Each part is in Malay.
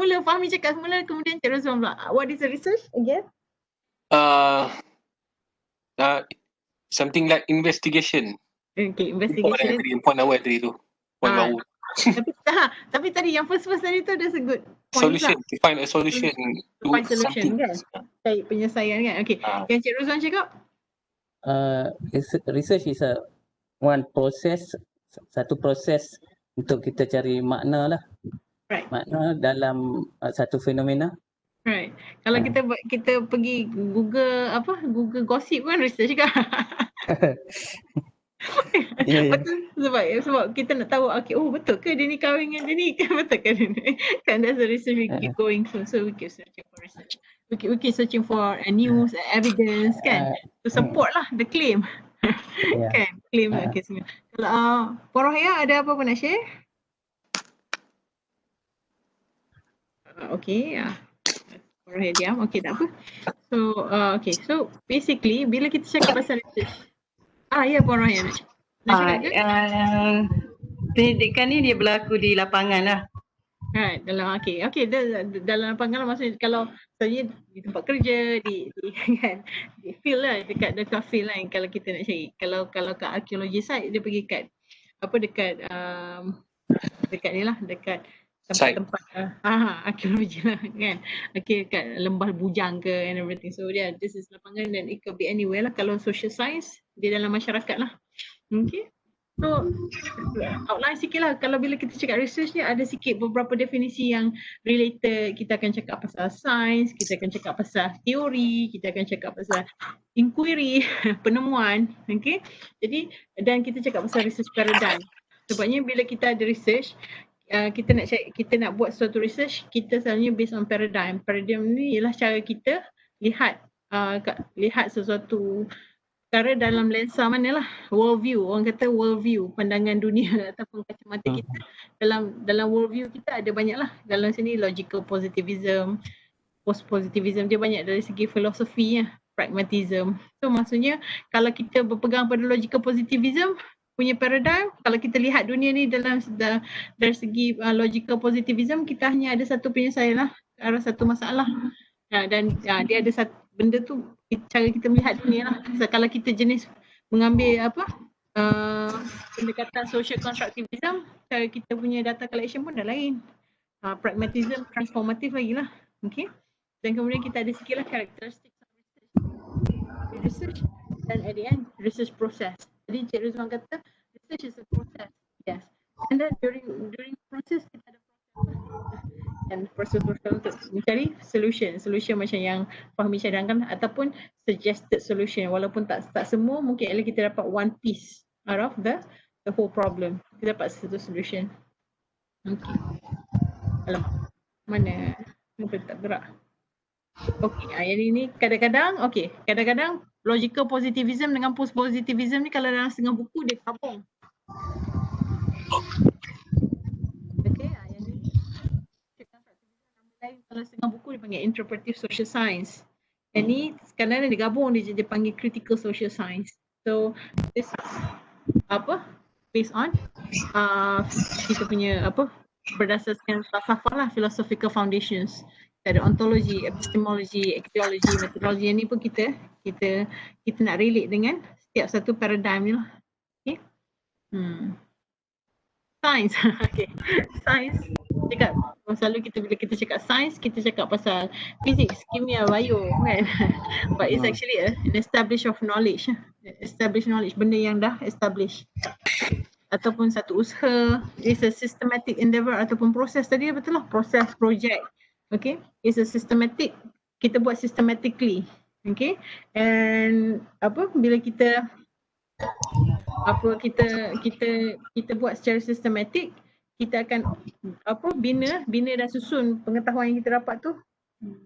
Mula Fahmi cakap semula, kemudian Cik Rozwan pula. What is the research again? Something like investigation. Okay, investigation. Point awal tadi tu. Point baru. Tapi tadi yang first tadi tu that's a good point. Solution, to find a solution. To find solution kan? Cari penyelesaian kan? Okay. Yang Cik Rozwan cakap? Research is one process, satu proses untuk kita cari makna lah. Right. Makna dalam satu fenomena. Right. Kalau kita pergi Google Google gossip kan research kan? Betul, sebab kita nak tahu betul ke dia ni kahwin dengan dia ni, betul ke dia ni, kan? That's the research we keep going through. So we keep searching for research, we keep searching for news, evidence kan, to support lah the claim. Kan, claim lah. Okay, semua. Kalau Puan Rohaya ada apa nak share? Okay, Puan Rohaya diam. Okay, tak apa. So basically bila kita cakap pasal research, ya Puan Rohaya nak cakap ke? Pendidikan ni dia berlaku di lapangan lah. Right, dalam lapangan lah, maksudnya kalau saya di tempat kerja, di kan, di field lah, dekat field lah kalau kita nak cari. Kalau kat arkeologi site dia pergi dekat ni lah, dekat tempat arkeologi lah kan. Okay, kat lembah Bujang ke and everything. So this is lapangan, dan it could be anywhere lah. Kalau social science, dia dalam masyarakat lah. Okay. So outline sikit lah. Kalau bila kita cakap research ni, ada sikit beberapa definisi yang related. Kita akan cakap pasal science, kita akan cakap pasal teori, kita akan cakap pasal inquiry, penemuan. Okay. Jadi, dan kita cakap pasal research paradigm. Sebabnya bila kita ada research, kita nak buat suatu research, kita selalunya based on paradigm. Paradigm ni ialah cara kita lihat sesuatu perkara dalam lensa manalah, world view. Orang kata world view, pandangan dunia ataupun kacamata kita. Dalam world view kita ada banyak lah. Dalam sini logical positivism, post positivism, dia banyak dari segi filosofi ya, pragmatism. So maksudnya kalau kita berpegang pada logical positivism punya paradigm, kalau kita lihat dunia ni dari segi logical positivism, kita hanya ada satu penyelesaian lah ke arah satu masalah. Dan dia ada satu benda tu, cara kita melihat dunia lah. So, kalau kita jenis mengambil pendekatan social constructivism, cara kita punya data collection pun dah lain. Pragmatism, transformative lagi lah. Okay. Dan kemudian kita ada sikit lah karakteristik research, dan at the end research process. Jadi Cik Rizwan kata research is a process. Yes. And then during process kita ada and proses untuk mencari solution macam yang Fahmi cadangkan, ataupun suggested solution, walaupun tak semua, mungkin kita dapat one piece out of the whole problem. Kita dapat satu solution. Okay. Alamak, mana tak gerak. Okay, yang ini kadang-kadang logical positivism dengan post positivism ni kalau dalam setengah buku dia gabung. Kalau setengah buku dia panggil interpretive social science. Yang ni kadang-kadang dia gabung, dia panggil critical social science. So this is based on kita punya berdasarkan falsafah lah, philosophical foundations. Ada ontologi, epistemologi, etiologi, metodologi. Yang ni pun kita nak relate dengan setiap satu paradigm ni lah. Okay. Science. Okay. Science. Selalu bila kita cakap science, kita cakap pasal physics, kimia, bio kan. But it's actually an established of knowledge. Established knowledge, benda yang dah established. Ataupun satu usaha, it's a systematic endeavor ataupun proses tadi betul lah, proses, project. Okay, it's a systematic, kita buat systematically. Okay, and bila kita kita buat secara systematic, kita akan bina dan susun pengetahuan yang kita dapat tu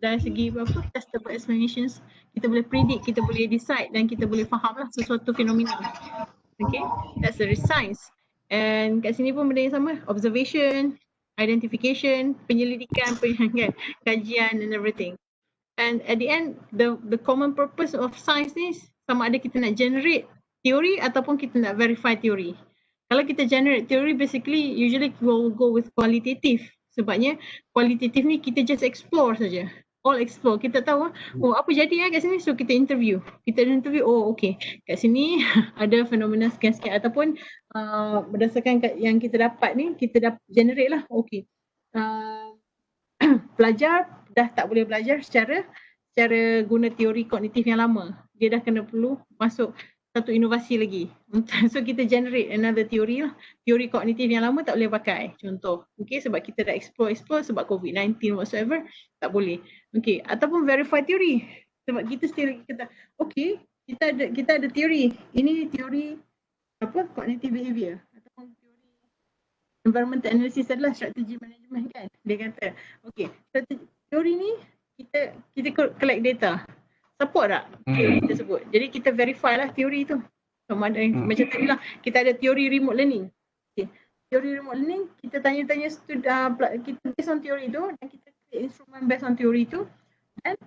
dari segi testable explanations. Kita boleh predict, kita boleh decide, dan kita boleh faham lah sesuatu fenomena. Okay, that's the science. And kat sini pun benda yang sama, observation, identification, penyelidikan, kajian and everything. And at the end, the common purpose of science ni sama ada kita nak generate teori ataupun kita nak verify teori. Kalau kita generate theory, basically usually we'll go with qualitative Sebabnya kualitatif ni kita just explore saja. All explore. Kita tahu apa jadi kat sini, so kita interview. Kita interview, okay, kat sini ada fenomena sekian-sekian, ataupun berdasarkan yang kita dapat ni, kita generate lah, okay. Pelajar dah tak boleh belajar secara guna teori kognitif yang lama. Dia dah kena perlu masuk satu inovasi lagi. So kita generate another teori lah. Teori kognitif yang lama tak boleh pakai. Contoh, okay, sebab kita dah explore sebab COVID-19 whatsoever, tak boleh. Okay, ataupun verify teori. Sebab kita still kata, okay, kita ada teori. Ini teori apa? Cognitive behavior. Ataupun teori environmental analysis adalah strategi management kan. Dia kata, okay, teori ni kita collect data. Support tak teori tersebut? Jadi kita verify lah teori tu. Macam tadi lah, kita ada teori remote learning. Okay. Teori remote learning, kita tanya-tanya kita based on teori tu, dan kita create instrument based on teori tu, dan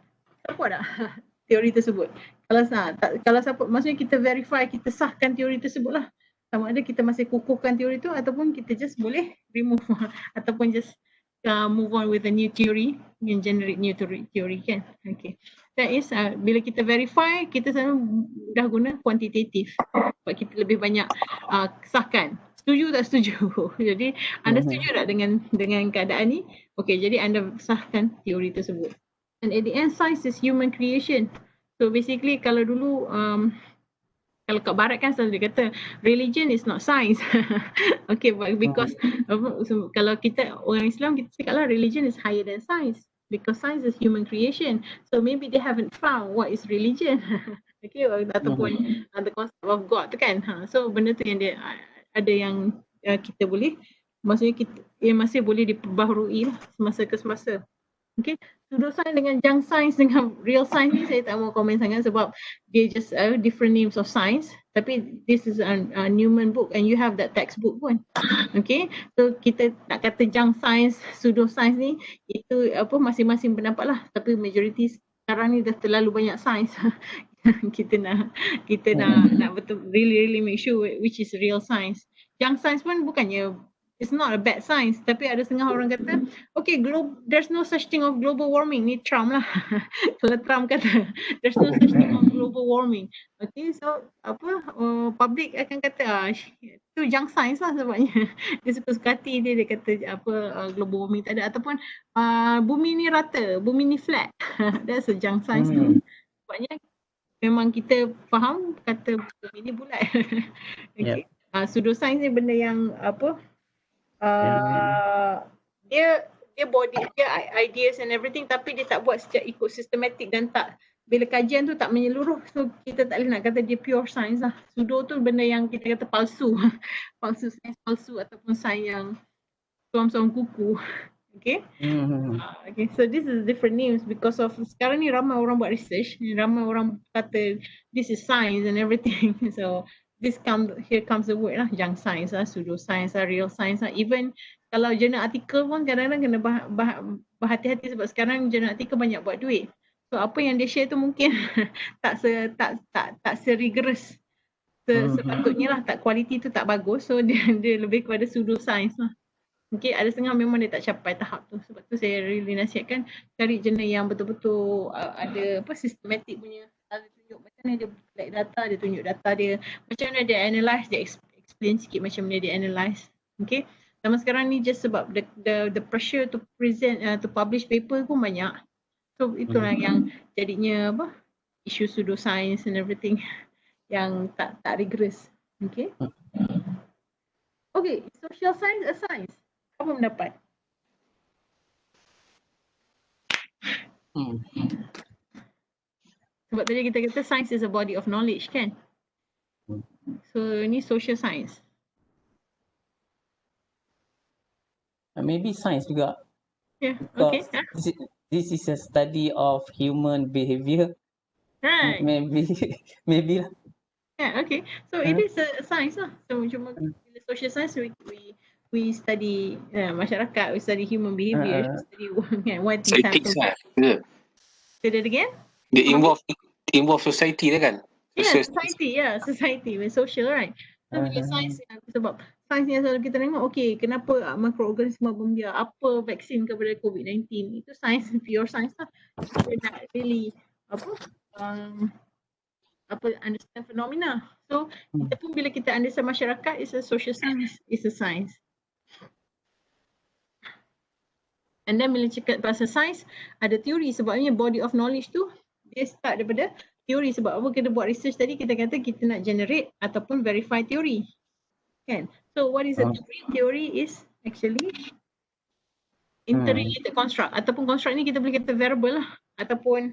support tak teori tersebut? Kalau support, maksudnya kita verify, kita sahkan teori tersebut lah. Sama ada kita masih kukuhkan teori tu, ataupun kita just boleh remove ataupun just move on with a new theory, yang generate new theory kan. Okay. That is bila kita verify, kita selalu dah guna kuantitatif sebab kita lebih banyak sahkan. Setuju tak setuju? Jadi anda setuju tak dengan keadaan ni? Okay, jadi anda sahkan teori tersebut. And at the end, science is human creation. So basically kalau dulu kalau kat barat kan selalu dia kata religion is not science. Okay, but because kalau kita orang Islam, kita cakap lah religion is higher than science. Because science is human creation. So maybe they haven't found what is religion. Okay, ataupun the concept of God tu kan. So benda tu yang dia ada yang kita boleh, maksudnya kita masih boleh diperbaharui lah semasa ke semasa. Okay, pseudoscience dengan junk science dengan real science ni saya tak mau komen sangat sebab dia just different names of science. Tapi this is a Newman book and you have that textbook pun. Okay, so kita nak kata junk science, pseudoscience ni itu apa masing-masing pendapat lah. Tapi majority sekarang ni dah terlalu banyak science. kita nak betul really make sure which is real science. Junk science pun bukannya it's not a bad science, tapi ada setengah orang kata, okay, there's no such thing of global warming. Ni Trump lah. Kalau Trump kata, there's no such thing of global warming. Okay, so public akan kata, itu junk science lah sebabnya. Dia suka hati dia kata global warming tak ada. Ataupun bumi ni rata, bumi ni flat. That's a junk science. Sebabnya memang kita faham kata bumi ni bulat. Okay. Pseudoscience ni benda yang dia body dia ideas and everything, tapi dia tak buat secara ikut systematic dan tak, bila kajian tu tak menyeluruh, so kita tak boleh nak kata dia pure science lah. Pseudo tu benda yang kita kata palsu. Science palsu ataupun science yang suam-suam kuku. Okay. Okay, so this is different names because of sekarang ni ramai orang buat research, ramai orang kata this is science and everything. So here comes the word lah, junk science lah, pseudo science lah, real science lah. Even kalau jurnal artikel pun kadang-kadang kena berhati-hati sebab sekarang jurnal artikel banyak buat duit. So apa yang dia share tu mungkin tak se-rigorous sepatutnya lah, tak kualiti tu tak bagus. So dia lebih kepada pseudo science lah. Okay, ada setengah memang dia tak capai tahap tu. Sebab tu saya really nasihatkan cari jurnal yang betul-betul ada systematic punya. Dia tunjuk macam mana dia collect data, dia tunjuk data dia, macam mana dia analyse, dia explain sikit macam mana dia analyse. Okay, sama sekarang ni just sebab the pressure to present, to publish paper pun banyak. So itulah yang jadinya isu pseudoscience and everything yang tak rigorous. Okay. Okay, social science a science. Apa pendapat? Sebab tadi kita kata science is a body of knowledge kan? So ni social science. Maybe science juga. Yeah, okay. This is a study of human behavior. Right. Maybe lah. Yeah, okay. So it is a science lah. So cuma bila social science we study masyarakat, we study human behavior, we study what things happen. Say that again? They involve society lah kan? Yeah, society, with social, right? So bila science sebab sains yang selalu kita tengok, okey, kenapa mikroorganisma membiak, apa vaksin kepada COVID-19, itu sains, pure sains lah. Kita nak really understand phenomena. So kita pun bila kita understand masyarakat, it's a social science, it's a science. And then bila cakap pasal sains, ada teori, sebabnya body of knowledge tu dia start daripada teori. Sebab apa kita buat research tadi, kita kata kita nak generate ataupun verify teori, kan? So what is a theory? Theory is actually interrelated construct, ataupun construct ni kita boleh kata variable lah, ataupun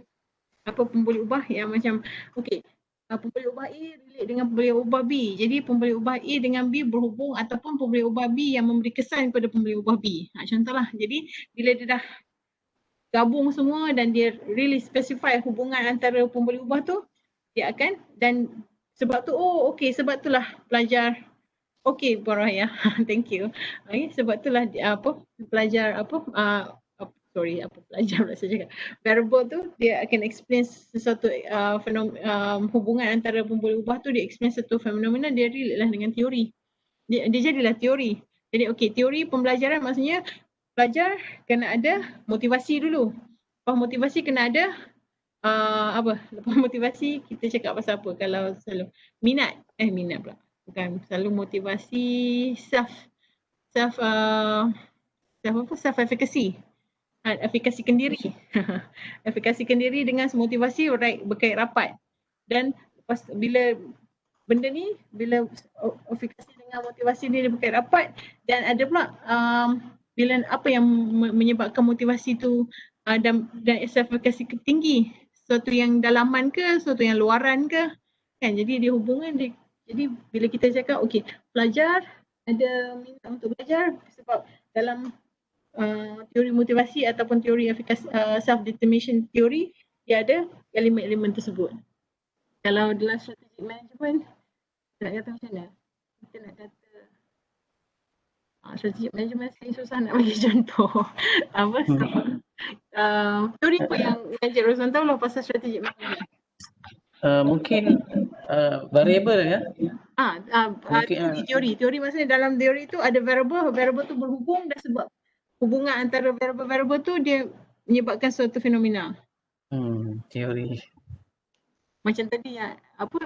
apa pemboleh ubah yang macam okey, pemboleh ubah A relate dengan pemboleh ubah B. Jadi pemboleh ubah A dengan B berhubung, ataupun pemboleh ubah B yang memberi kesan kepada pemboleh ubah B. Contohlah. Jadi bila dia dah gabung semua dan dia really specify hubungan antara pemboleh ubah tu, dia akan, dan sebab tu, okey, sebab itulah pelajar, okey Puan Rahaya, thank you. Okay, sebab itulah pelajar pelajar pula saya cakap. Variable tu dia akan explain sesuatu hubungan antara pemboleh ubah tu, dia explain satu fenomena, dia relate lah dengan teori. Dia jadilah teori. Jadi okey, teori pembelajaran maksudnya pelajar kena ada motivasi dulu. Lepas motivasi kena ada lepas motivasi kita cakap pasal apa kalau selalu minat pula. Bukan, selalu motivasi self efficacy. Efikasi kendiri. Efikasi kendiri dengan motivasi berkait rapat. Dan lepas bila benda ni, bila efikasi dengan motivasi ni dia berkait rapat, dan ada pula bila apa yang menyebabkan motivasi tu dan efikasi tinggi, sesuatu yang dalaman ke, sesuatu yang luaran ke, kan? Jadi dia hubungan dia. Jadi bila kita cakap okey, pelajar ada minat untuk belajar sebab dalam teori motivasi ataupun teori efikasi self-determination teori, dia ada elemen-elemen tersebut. Kalau dalam strategic management, kita nak kata macam mana? Kita nak kata strategic management saya susah nak bagi contoh. Teori apa yang Encik Rosman tahu lah pasal strategic management? Mungkin variable ya. Teori maksudnya dalam teori tu ada variable tu berhubung, dan sebab hubungan antara variable tu dia menyebabkan suatu fenomena. Teori. Macam tadi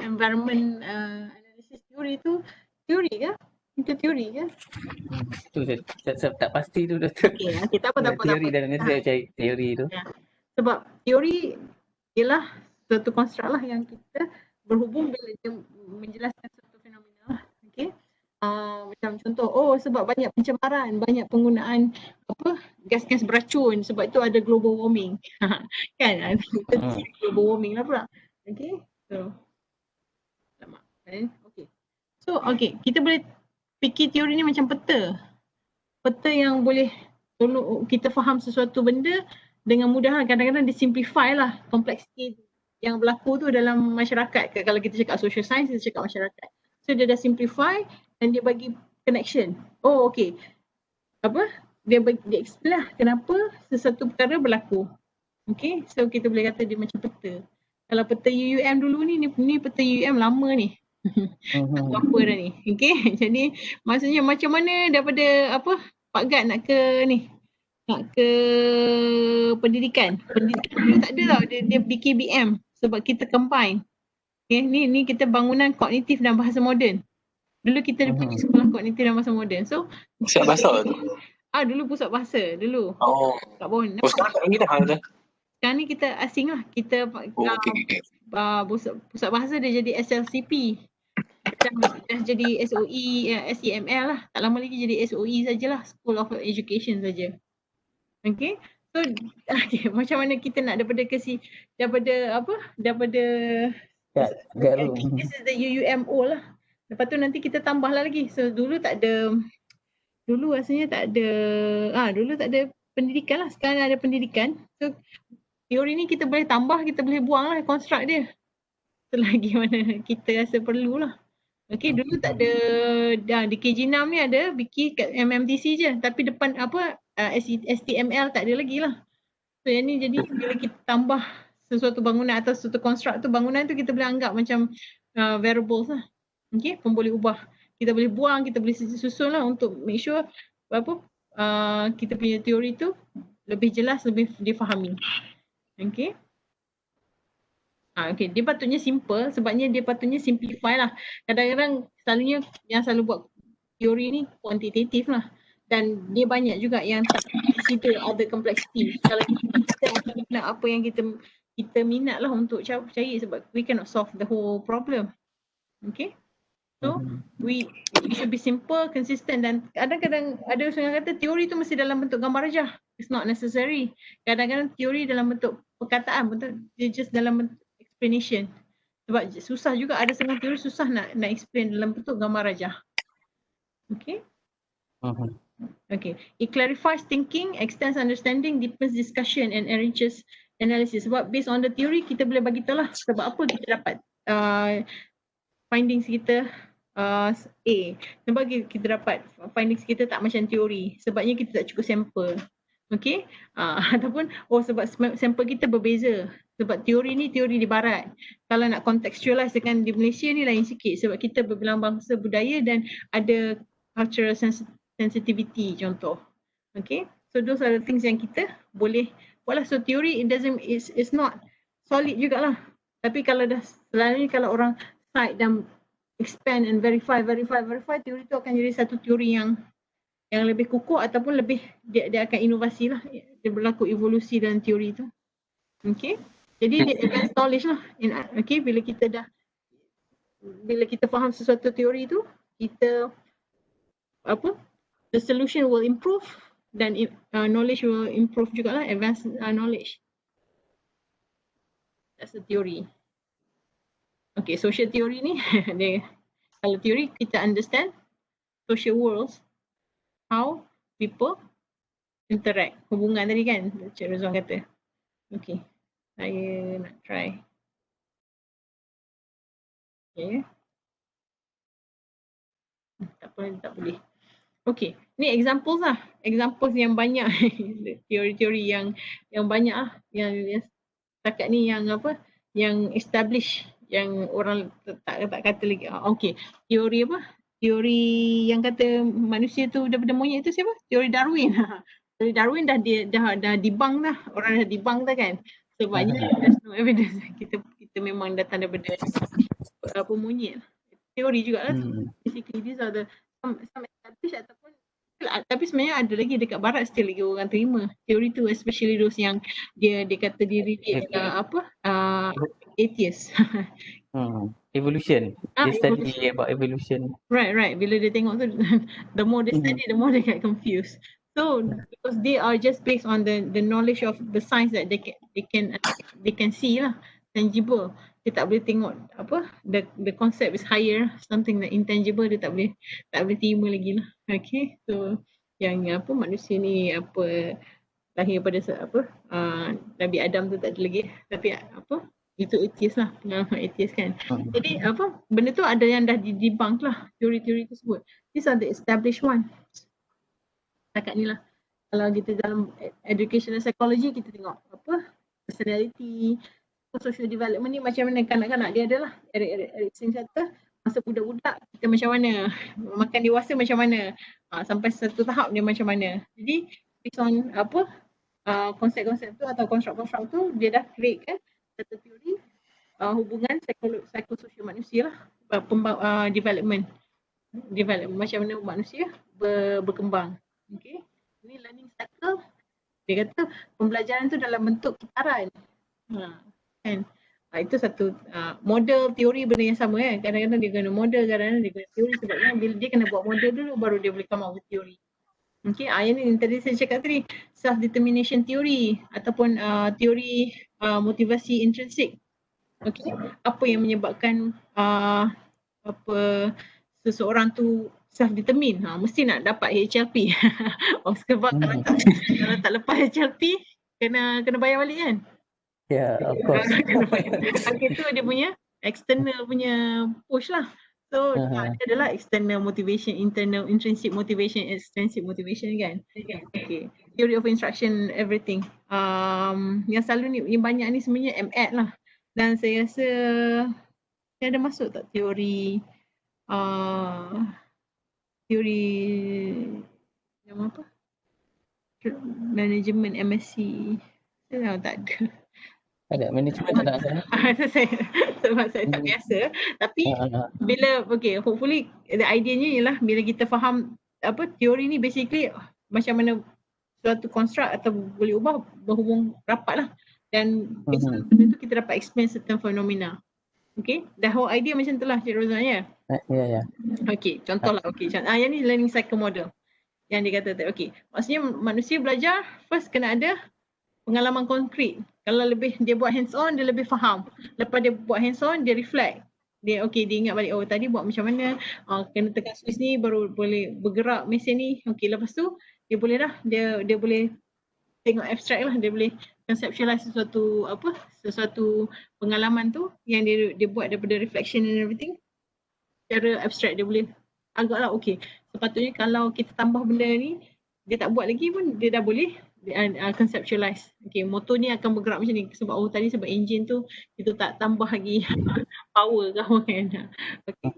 environment analysis teori tu teori ke? Itu teori ke? Tu saya tak pasti tu Doktor. Okey, kita apa. Teori dalam saya cari teori tu. Ya. Sebab teori ialah suatu konstruk lah yang kita berhubung bila dia menjelaskan suatu fenomena. Okey. Macam contoh, sebab banyak pencemaran, banyak penggunaan gas-gas beracun, sebab itu ada global warming. Kan? Global warming lah pula. Okay. So kita boleh fikir teori ni macam peta. Peta yang boleh tolong kita faham sesuatu benda dengan mudah. Kadang-kadang disimplify lah kompleksiti yang berlaku tu dalam masyarakat. Kalau kita cakap social science, kita cakap masyarakat. So dia dah simplify dan dia bagi connection. Dia explain lah kenapa sesuatu perkara berlaku. Okay, so kita boleh kata dia macam peta. Kalau peta UUM dulu ni peta UUM lama ni. Apa dah ni. Okay, jadi maksudnya macam mana daripada Pak Gad nak ke pendidikan. Pendidikan dulu tak ada tau, dia BKBM sebab kita combine. Okay, ni kita bangunan kognitif dan bahasa moden. Dulu kita punya sekolah kognitif dan bahasa moden. So pusat bahasa tu. Dulu pusat bahasa dulu. Tak boleh. Sekarang tak lagi dah ada. Sekarang ni kita asing lah. Kita pusat bahasa dia jadi SLCP. Dah jadi SOE, SEML lah. Tak lama lagi jadi SOE sajalah, School of Education saja. Okay. So macam mana kita nak daripada this is the UUMO lah. Lepas tu nanti kita tambah lagi. So dulu rasanya tak ada pendidikan lah. Sekarang ada pendidikan. So teori ni kita boleh tambah, kita boleh buang lah konstruk dia selagi mana kita rasa perlu lah. Okay, dulu tak ada, di KG6 ni ada Biki kat MMTC je, tapi depan STML tak ada lagi lah. So yang ni jadi bila kita tambah sesuatu bangunan atau sesuatu konstruk tu, bangunan tu kita boleh anggap macam variables lah. Okay, pemboleh ubah. kita boleh buang, kita boleh susun lah untuk make sure kita punya teori tu lebih jelas, lebih difahami. Okay. Okay, dia patutnya simple sebabnya dia patutnya simplify lah. Kadang-kadang selalunya yang selalu buat teori ni kuantitatif lah. Dan dia banyak juga yang tak consider other complexity. Kalau kita akan guna apa yang kita minat lah untuk cari sebab we cannot solve the whole problem. Okay. So, it should be simple, consistent dan kadang-kadang ada orang kata teori tu mesti dalam bentuk gambar rajah. It's not necessary. Kadang-kadang teori dalam bentuk perkataan, dia just dalam bentuk explanation. Sebab susah juga, ada setengah teori susah nak explain dalam bentuk gambar rajah. Okay. Okay. It clarifies thinking, extends understanding, deepens discussion and enriches analysis. Sebab based on the theory, kita boleh bagi tahu lah sebab apa kita dapat findings kita A. Sebab kita dapat findings kita tak macam teori. Sebabnya kita tak cukup sampel. Okay. Ataupun sebab sampel kita berbeza. Sebab teori ni teori di barat. Kalau nak contextualize dengan di Malaysia ni lain sikit. Sebab kita berbilang bangsa budaya dan ada cultural sensitivity contoh. Okay. So those are the things yang kita boleh buat lah. So teori it's not solid jugalah. Tapi kalau dah selalunya kalau orang cite dan expand and verify, teori tu akan jadi satu teori yang lebih kukuh ataupun lebih dia akan inovasi lah. Dia berlaku evolusi dalam teori tu. Okay. Jadi dia advanced knowledge lah. Okay, bila kita faham sesuatu teori tu, kita the solution will improve dan knowledge will improve jugalah, advanced knowledge. That's the theory. Okay, social theory ni kalau teori kita understand social worlds, how people interact, hubungan tadi kan Cik Rozwan kata. Okay, saya nak try. Okay. Tak boleh. Okay, ni examples lah. Examples yang banyak. Teori-teori yang banyak lah. Yang setakat ni yang yang establish, yang orang tak kata lagi. Okay, teori teori yang kata manusia tu daripada monyet tu siapa? Teori Darwin. Teori Darwin dah debunk dah. Orang dah debunk dah kan. Sebabnya there's no evidence kita memang datang daripada monyet. Teori jugalah. Basically these are the some established ataupun tapi sebenarnya ada lagi dekat barat still lagi orang terima teori tu, especially those yang dia kata diri dia atheist. Evolution. Dia study about evolution. Right. Bila dia tengok tu, the more they study, the more they get confused. So because they are just based on the knowledge of the science that they can see lah, tangible. Dia tak boleh tengok the concept is higher, something that intangible, dia tak boleh terima lagi lah. Okay, so yang manusia ni lahir pada Nabi Adam tu tak ada lagi, tapi itu atheist lah, pengalaman atheist kan. Jadi benda tu ada yang dah debunk lah, teori-teori tersebut. These are the established one. Setakat ni lah. Kalau kita dalam educational psychology, kita tengok personality, social development ni macam mana kanak-kanak dia adalah. Erikson kata masa budak-budak kita macam mana, makan dewasa macam mana, sampai satu tahap dia macam mana. Jadi based on konsep-konsep tu atau konstruk-konstruk tu, dia dah create kan satu teori hubungan psikososial manusia lah, development macam mana manusia berkembang. Okay, ini learning cycle. Dia kata pembelajaran tu dalam bentuk kitaran. Kan? Itu satu model teori benda yang sama kan. Kadang-kadang dia guna model, kadang-kadang dia guna teori sebabnya bila dia kena buat model dulu baru dia boleh come up with teori. Okay, yang ni tadi saya cakap tadi, self-determination theory ataupun teori motivasi intrinsik. Okay, apa yang menyebabkan seseorang tu self-determine, mesti nak dapat HLP. Sebab kalau tak lepas HLP, kena bayar balik kan. Yeah, of course. Itu dia punya external punya push lah. So dia adalah external motivation, internal intrinsic motivation, extrinsic motivation kan. Okay. Theory of instruction, everything. Yang selalu ni, yang banyak ni sebenarnya MAD lah. Dan saya rasa dia ada masuk tak teori teori nama apa? Management MSc. Saya tak ada. Ada manajemen tak nak saya. Sebab saya tak biasa. Tapi bila hopefully the idea-nya ialah bila kita faham apa teori ni basically macam mana suatu construct atau boleh ubah berhubung rapat lah. Dan benda tu kita dapat explain certain phenomena. Okay, the whole idea macam tu lah Cik Rozan ya. Ya. Okay, contohlah yang ni learning cycle model. Yang dia kata okay, maksudnya manusia belajar first kena ada pengalaman konkret. Kalau lebih dia buat hands on, dia lebih faham. Lepas dia buat hands on, dia reflect. Dia ingat balik, oh tadi buat macam mana, kena tekan switch ni baru boleh bergerak mesin ni. Okay, lepas tu dia boleh dah, dia boleh tengok abstract lah, dia boleh conceptualize sesuatu pengalaman tu yang dia buat daripada reflection and everything. Secara abstract dia boleh agaklah okay. Sepatutnya kalau kita tambah benda ni, dia tak buat lagi pun dia dah boleh conceptualize. Okay, motor ni akan bergerak macam ni sebab tadi sebab engine tu kita tak tambah lagi power ke apa kan. Okay.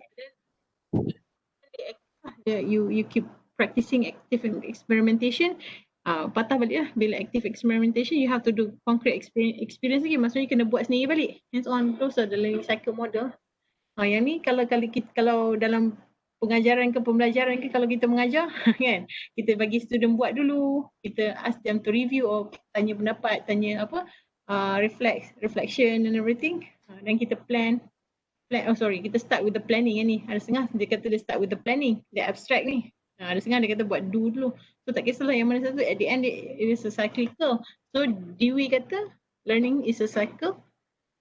You keep practicing active experimentation. Patah balik lah bila active experimentation you have to do concrete experience lagi. Maksudnya kena buat sendiri balik. Hands on terus ada learning cycle model. Yang ni kalau dalam pengajaran ke pembelajaran ke kalau kita mengajar kan, kita bagi student buat dulu, kita ask them to review or tanya pendapat, tanya reflection and everything, dan kita kita start with the planning ni. Ada setengah dia kata dia start with the planning, the abstract ni. Ada setengah dia kata buat do dulu. So tak kisahlah yang mana satu, at the end it is a cyclical. So Dewey kata learning is a cycle,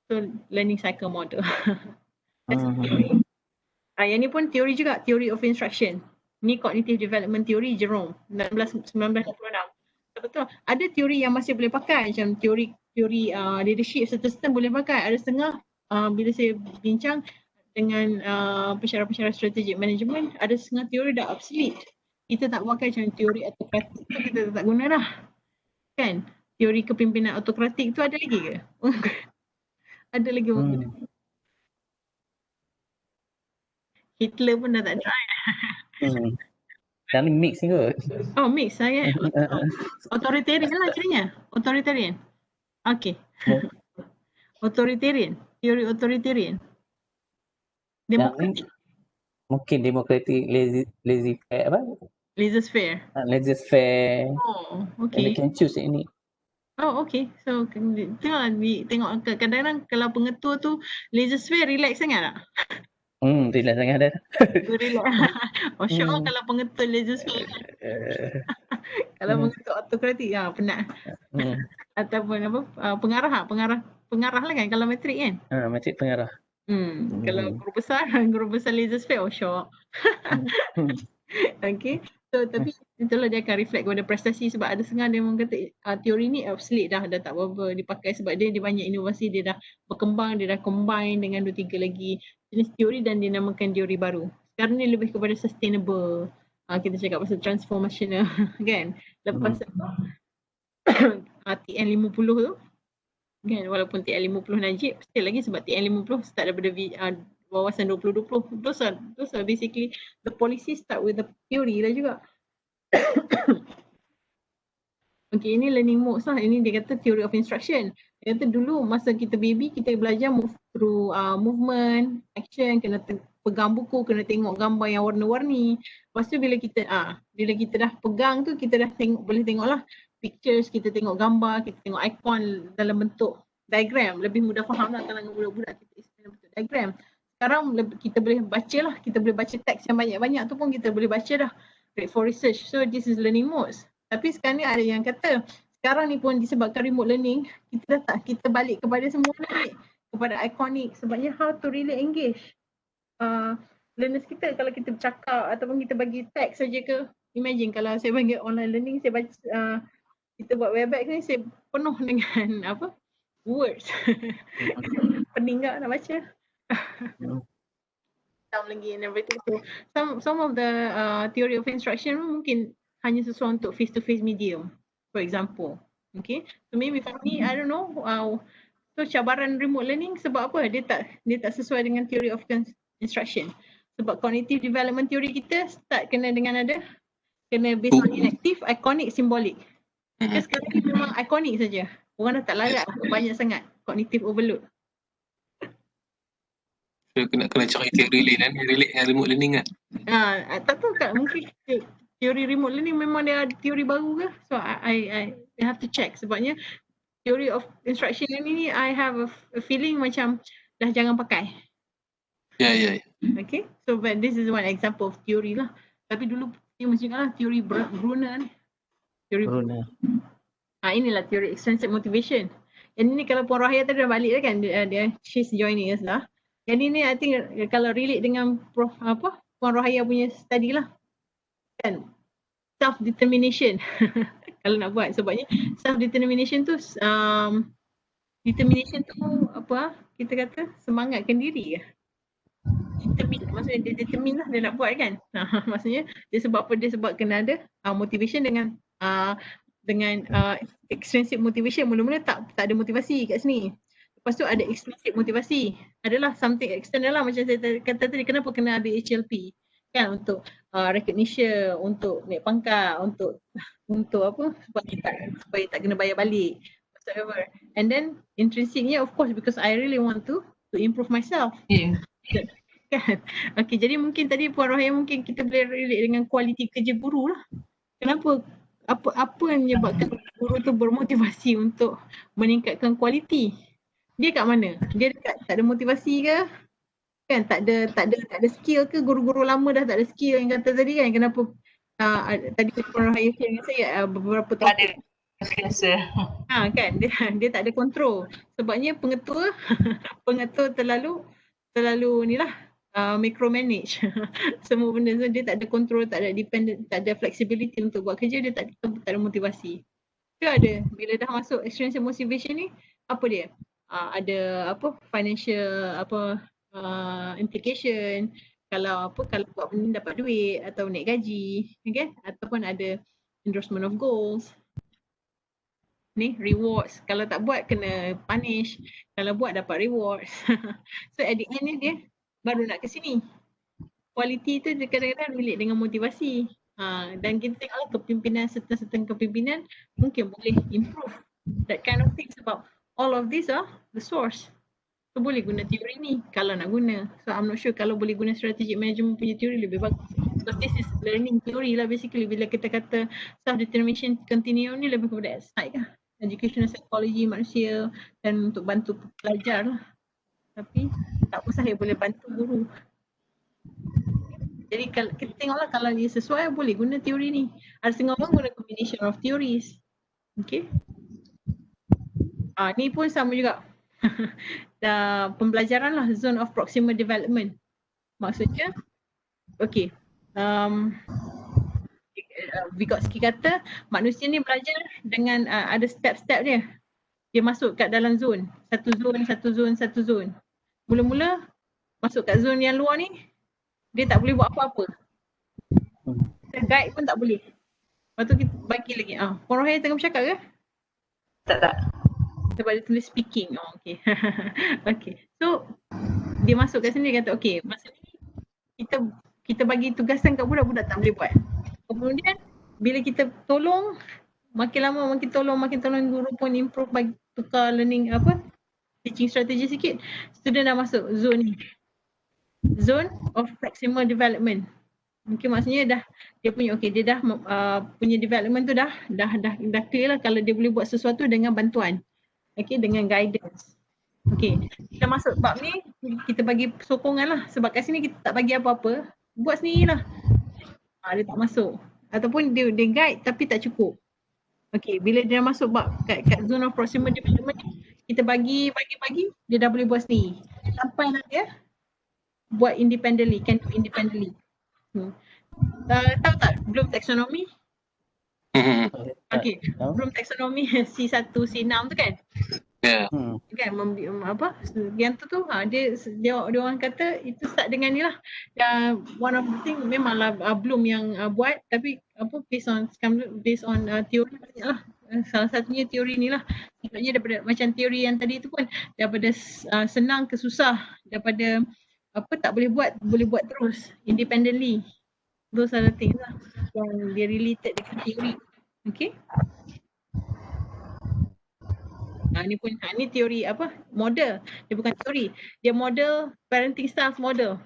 so learning cycle model. That's theory. Yang ni pun teori juga, theory of instruction. Ni cognitive development theory Jerome 1966. Betul. Ada teori yang masih boleh pakai macam teori leadership system boleh pakai. Ada setengah bila saya bincang dengan pensyarah-pensyarah strategic management, ada setengah teori dah obsolete. Kita tak pakai macam teori autokratik tu, kita tak guna dah. Kan? Teori kepimpinan autokratik tu ada lagi ke? Ada lagi mungkin. Hitler pun dah tak ada. Yang ni mix ni kot. Oh, mix lah kan? Authoritarian lah ceritanya. Authoritarian. Okay. Authoritarian. Teori authoritarian. Demokratik. Mungkin demokratik, Laissez-faire. Laissez-faire. Oh, okay. You can choose ini. Oh, okay. So, tengok kadang-kadang kalau pengetua tu laissez-faire relax sangat tak? Relax sangat dah. Relax. Masya Allah kalau pengetua laissez-faire. Kalau pengetua autokratik, penat. Ataupun pengarah lah kan kalau matrik kan? Matrik pengarah. Kalau guru besar laissez-faire, syok. Okay. So tapi itulah dia akan reflect kepada prestasi sebab ada setengah dia kata teori ni obsolete dah tak apa dipakai sebab dia banyak inovasi, dia dah berkembang, dia dah combine dengan 2-3 lagi jenis teori dan dinamakan teori baru. Sekarang ni lebih kepada sustainable. Kita cakap pasal transformational kan. Lepas TN50 tu kan, walaupun TN50 Najib still lagi sebab TN50 start daripada wawasan 2020. Those are basically the policy start with the theory lah juga. Okay, ini learning modes lah. Ini dia kata theory of instruction. Dia kata dulu masa kita baby kita belajar move through movement, action, kena pegang buku, kena tengok gambar yang warna-warni. Lepas tu bila kita dah pegang tu kita dah boleh tengok lah pictures, kita tengok gambar, kita tengok icon dalam bentuk diagram. Lebih mudah faham lah kalangan budak-budak kita dalam bentuk diagram. Sekarang kita boleh baca lah, kita boleh baca teks yang banyak-banyak tu pun kita boleh baca dah. Great for research. So this is learning modes. Tapi sekarang ni ada yang kata sekarang ni pun disebabkan remote learning, kita balik kepada semua balik kepada iconic sebabnya how to really engage learners kita. Kalau kita bercakap ataupun kita bagi teks saja ke, imagine kalau saya bagi online learning, saya baca kita buat webex ni saya penuh dengan words. Pening tak nak baca. Lagi and everything. So some of the theory of instruction mungkin hanya sesuai untuk face to face medium, for example. Okay, so maybe for me I don't know. So cabaran remote learning sebab apa? Dia tak sesuai dengan theory of instruction. Sebab cognitive development theory kita start kena based on elective, iconic, symbolic. Kan sekarang ni memang iconic saja. Orang dah tak larat banyak sangat cognitive overload. So, kena cari teori lain kan, relate dengan remote learning kan. Tak tahu tak, mungkin teori remote learning memang dia ada teori baru ke? So I have to check sebabnya theory of instruction learning ni I have a feeling macam dah jangan pakai. Ya. Okay, so but this is one example of theory lah. Tapi dulu dia mesti lah teori Bruner ni. Teori Corona. Inilah teori extrinsic motivation. Yang ni kalau Puan Rahaya tadi dah balik dah kan, dia she's joining us lah. Yang ni I think kalau relate dengan Puan Rahaya punya study lah. Kan self determination. Kalau nak buat sebabnya self determination tu determination tu kita kata semangatkan diri ke? Maksudnya dia determine lah dia nak buat kan. Maksudnya dia sebab apa? Dia sebab kena ada motivation dengan extrinsic motivation. Mula-mula tak ada motivasi kat sini. Lepas tu ada extrinsic motivasi. Adalah something external lah, macam saya kata tadi, kenapa kena ada HLP kan, untuk recognition, untuk naik pangkat, untuk apa, supaya tak kena bayar balik whatsoever. And then intrinsicnya of course because I really want to improve myself. Kan? Okay, jadi mungkin tadi Puan Rahaya mungkin kita boleh relate dengan kualiti kerja guru lah. Kenapa? Apa yang menyebabkan guru tu bermotivasi untuk meningkatkan kualiti? Dia kat mana? Dia tak ada motivasi ke? Kan tak ada skill ke? Guru-guru lama dah tak ada skill yang kata tadi kan? Kenapa tadi Puan Rahaya share dengan saya beberapa tahun ada biasa. kan dia tak ada kontrol. Sebabnya pengetua terlalu ni lah. Micromanage semua benda, so dia tak ada control, tak ada dependent, tak ada flexibility untuk buat kerja, dia tak ada motivasi. Dia ada bila dah masuk extrinsic motivation ni, apa dia? Ada financial implication, kalau buat benda dapat duit atau naik gaji, okay? Ataupun ada endorsement of goals. Ni rewards, kalau tak buat kena punish, kalau buat dapat rewards. So at the end ni dia baru nak ke sini. Kualiti tu dia kadang-kadang relate dengan motivasi. Dan kita tengoklah kepimpinan, certain kepimpinan mungkin boleh improve that kind of thing sebab all of these are the source. So boleh guna teori ni kalau nak guna. So I'm not sure kalau boleh guna strategic management punya teori lebih bagus. Because this is learning theory lah basically. Bila kita kata self-determination continuum ni lebih kepada side lah. Educational psychology manusia dan untuk bantu pelajar lah. Tapi tak usah saya boleh bantu guru. Jadi kalau kita tengoklah kalau dia sesuai boleh guna teori ni. Ada setengah orang guna combination of theories. Okay. Ni pun sama juga. Pembelajaran lah, zone of proximal development. Maksudnya okay. Vygotsky kata manusia ni belajar dengan ada step-step dia. Dia masuk kat dalam zone. Satu zone. Mula-mula masuk kat zone yang luar ni, dia tak boleh buat apa-apa. Guide pun tak boleh. Lepas tu kita bagi lagi. Puan Rahaya tengah bercakap ke? Tak. Sebab dia tulis speaking. Okay. Okay. So, dia masuk kat sini, dia kata okay, masa ni kita bagi tugasan kat budak-budak tak boleh buat. Kemudian, bila kita tolong, makin lama makin tolong guru pun improve, bagi tukar learning teaching strategy sikit, student dah masuk zone ni. Zone of proximal development. Mungkin maksudnya dia punya dia dah punya development tu dah clear lah kalau dia boleh buat sesuatu dengan bantuan. Okay, dengan guidance. Okay, kita masuk bab ni, kita bagi sokongan lah. Sebab kat sini kita tak bagi apa-apa, buat sendiri lah. Dia tak masuk. Ataupun dia guide tapi tak cukup. Okay, bila dia masuk bab kat zone of proximal development ni, kita bagi, dia dah boleh buat sendiri. Sampai lah dia buat independently, can do independently. Tahu tak Bloom taxonomy? Okay, Bloom taxonomy C1, C6 tu kan? Ya. Kan yang tu dia orang kata itu start dengan ni lah. One of the thing memanglah Bloom yang buat, tapi based on teori banyak lah. Salah satunya teori ni lah. Sebabnya daripada macam teori yang tadi tu pun daripada senang ke susah, daripada tak boleh buat terus independently. Those are the things lah yang dia related dengan teori. Okay. Ni teori model. Dia bukan teori. Dia model parenting styles model.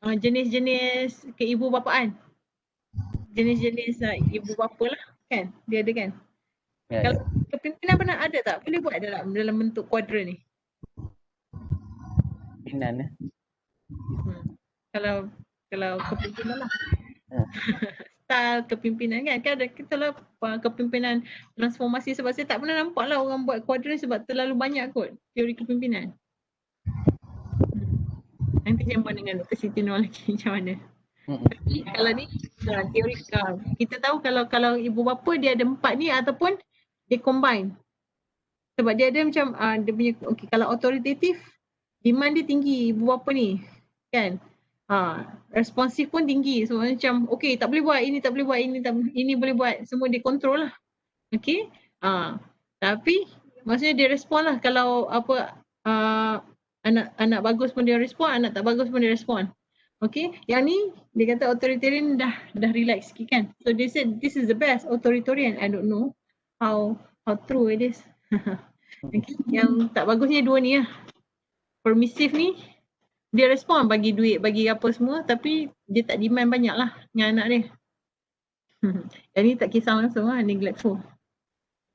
Jenis-jenis keibubapaan. Jenis-jenis ibu bapa lah kan. Dia ada kan. Kalau kepimpinan pernah ada tak? Boleh buat dalam bentuk kuadran ni. Pimpinan Kalau kepimpinan lah. Style kepimpinan kan. Kan ada kita lah kepimpinan transformasi, sebab saya tak pernah nampak lah orang buat kuadran sebab terlalu banyak kot teori kepimpinan. Nanti jumpa dengan Dr. Siti Nur lagi macam mana. Tapi kalau ni teori kita tahu kalau ibu bapa dia ada 4 ni ataupun dia combine. Sebab dia ada macam dia punya kalau autoritatif demand dia tinggi ibu bapa ni kan. Responsif pun tinggi. So macam tak boleh buat ini, tak boleh buat ini, ini boleh buat, semua dia control lah. Okay. Tapi maksudnya dia respon lah kalau anak bagus pun dia respon, anak tak bagus pun dia respon. Okay, yang ni dia kata authoritarian dah relax sikit kan. So they said this is the best authoritarian. I don't know how true it is. Okay. Yang tak bagusnya dua ni lah. Permissive ni dia respon, bagi duit, bagi apa semua, tapi dia tak demand banyak lah dengan anak dia. Yang ni tak kisah langsung lah, neglectful.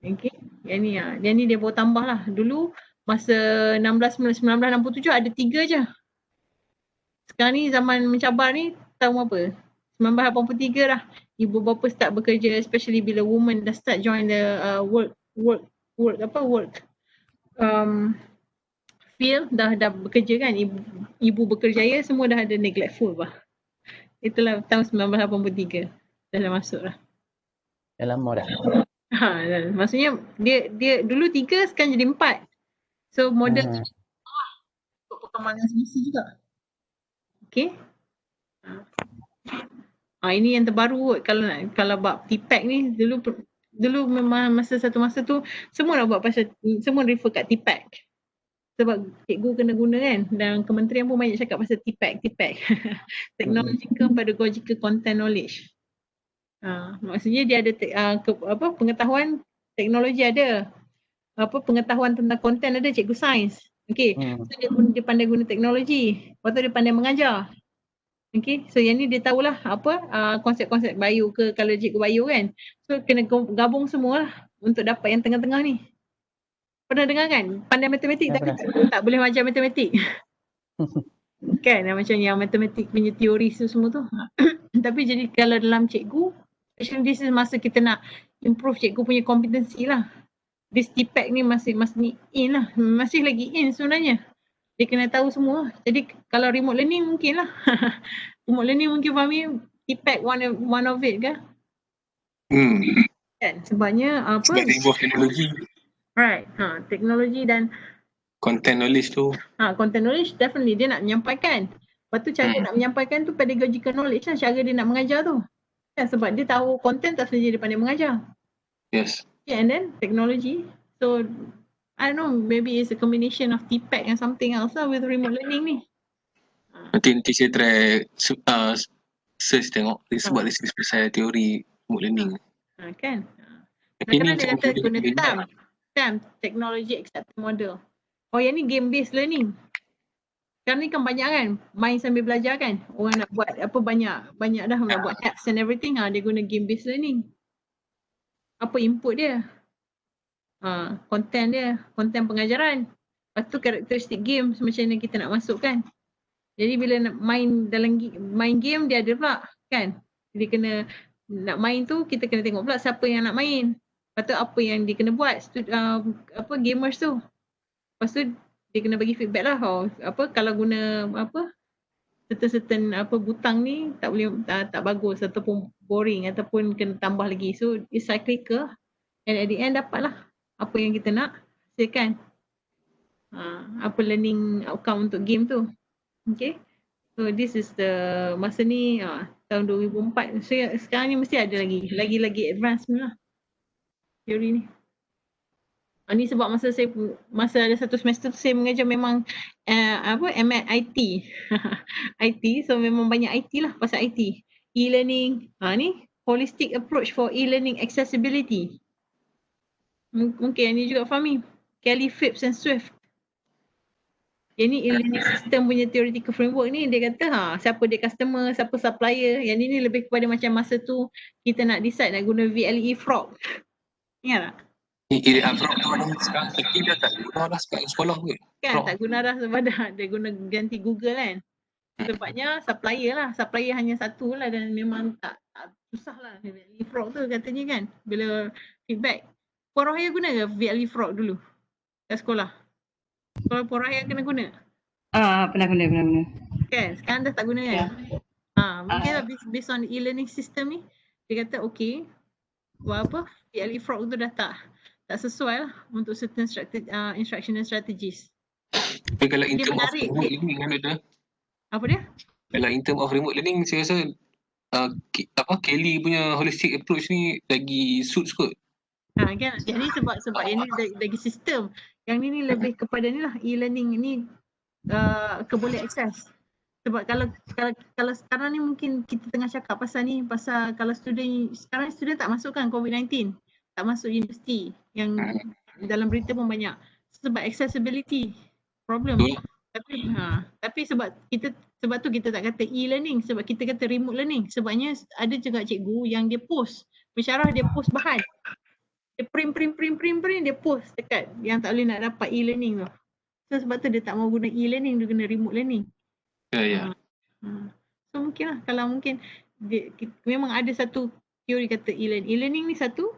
Okay, yang ni dia bawa tambah lah. Dulu masa 1967 ada 3 je. Sekarang ni zaman mencabar ni tahun apa? 1983 dah. Ibu bapa start bekerja, especially bila woman dah start join the work field, dah bekerja kan. Ibu bekerjaya, semua dah ada neglectful bah. Itulah tahun 1983. Dah masuk lah. Dah lama dah. Maksudnya dia dulu 3, sekarang jadi 4. So model untuk perkembangan semasa juga. Okay. Ini yang terbaru kot. Kalau bab TPAC ni dulu memang satu masa tu semua nak buat pasal, semua refer kat TPAC. Sebab cikgu kena guna kan, dan kementerian pun banyak cakap pasal TPAC. Technological Pedagogical Content Knowledge. Maksudnya dia ada pengetahuan teknologi ada. Pengetahuan tentang konten ada, cikgu sains. Okay, so dia pandai guna teknologi. Lepas tu dia pandai mengajar. Okay, so yang ni dia tahulah konsep-konsep bio ke, kalau cikgu bio kan. So kena gabung semua lah untuk dapat yang tengah-tengah ni. Pernah dengar kan? Pandai matematik tapi tak boleh mengajar matematik. Kan, macam yang matematik punya teori semua tu. Tapi jadi kalau dalam cikgu, actually this is masa kita nak improve cikgu punya kompetensi lah. This TPAC ni masih in lah. Masih lagi in sebenarnya. Dia kena tahu semua. Jadi kalau remote learning mungkin lah. Remote learning mungkin Fahmi TPAC one of it ke? Kan? Sebabnya sebab dia involve teknologi. Right. Teknologi dan Content knowledge tu. Content knowledge definitely dia nak menyampaikan. Lepas tu cara nak menyampaikan tu pedagogical knowledge lah, cara dia nak mengajar tu. Kan, sebab dia tahu content tak saja dia pandai mengajar. Yes. Yeah, and then technology. So I don't know, maybe it's a combination of TPAC and something else lah with remote learning ni. Nanti saya try search tengok sebab dia pasal teori remote learning. Kan. Ini Kadang-kadang dia kata guna TAM, Technology Acceptance Model. Yang ni game based learning. Sekarang ni kan banyak kan main sambil belajar kan. Orang nak buat banyak dah nak buat apps and everything, dia guna game based learning. Apa input dia? Content dia, content pengajaran. Lepas tu karakteristik game macam mana kita nak masukkan. Jadi bila nak main main game dia ada pula kan. Dia kena nak main tu kita kena tengok pula siapa yang nak main. Lepas tu apa yang dia kena buat gamers tu. Lepas tu dia kena bagi feedback lah. Kalau guna certain butang ni tak boleh tak bagus ataupun boring ataupun kena tambah lagi. So it's cyclical and at the end dapatlah apa yang kita nak hasilkan. Learning outcome untuk game tu. Okay. So this is the masa ni tahun 2004. So sekarang ni mesti ada lagi advance lah teori ni. Ni sebab masa ada satu semester tu saya mengajar memang IT. IT, so memang banyak IT lah pasal IT. E-learning, ni holistic approach for e-learning accessibility. Mungkin ni juga fahami. Kelly Phipps and Swift. Yang ni e-learning system punya theoretical framework ni dia kata siapa dia customer, siapa supplier. Yang ni lebih kepada macam masa tu kita nak decide nak guna VLE Frog. Ingat tak? Frog tu ada sekarang dia tak guna dah sekolah ke? Kan tak guna dah sebab dia guna ganti Google kan. Sebabnya supplier hanya satu lah dan memang tak susah lah VLE Frog tu katanya kan. Bila feedback. Puan Rohaya guna ke VLE Frog dulu kat sekolah? Sekolah Puan Rohaya kena guna? Pernah guna. Kan sekarang dah tak guna kan? Mungkin lah based on e-learning system ni dia kata okay buat apa VLE Frog tu dah tak sesuai lah untuk certain instructional strategies. Tapi kalau in Dia term of menarik. remote learning kan ada. Apa dia? Kalau in term of remote learning saya rasa Kelly punya holistic approach ni lagi suits kot. Kan yang ni sebab yang ni lagi sistem. Yang ni lebih kepada ni lah e-learning ni keboleh akses. Sebab kalau sekarang ni mungkin kita tengah cakap pasal kalau sekarang student tak masuk kan COVID-19, tak masuk universiti yang dalam berita pun banyak sebab accessibility problem. Tapi sebab tu kita tak kata e-learning, sebab kita kata remote learning. Sebabnya ada juga cikgu yang dia post pensyarah, dia post bahan, dia print dia post dekat yang tak boleh nak dapat e-learning tu. So sebab tu dia tak mau guna e-learning, dia guna remote learning. Ya. So mungkin lah kalau mungkin memang ada satu teori kata e-learning ni satu,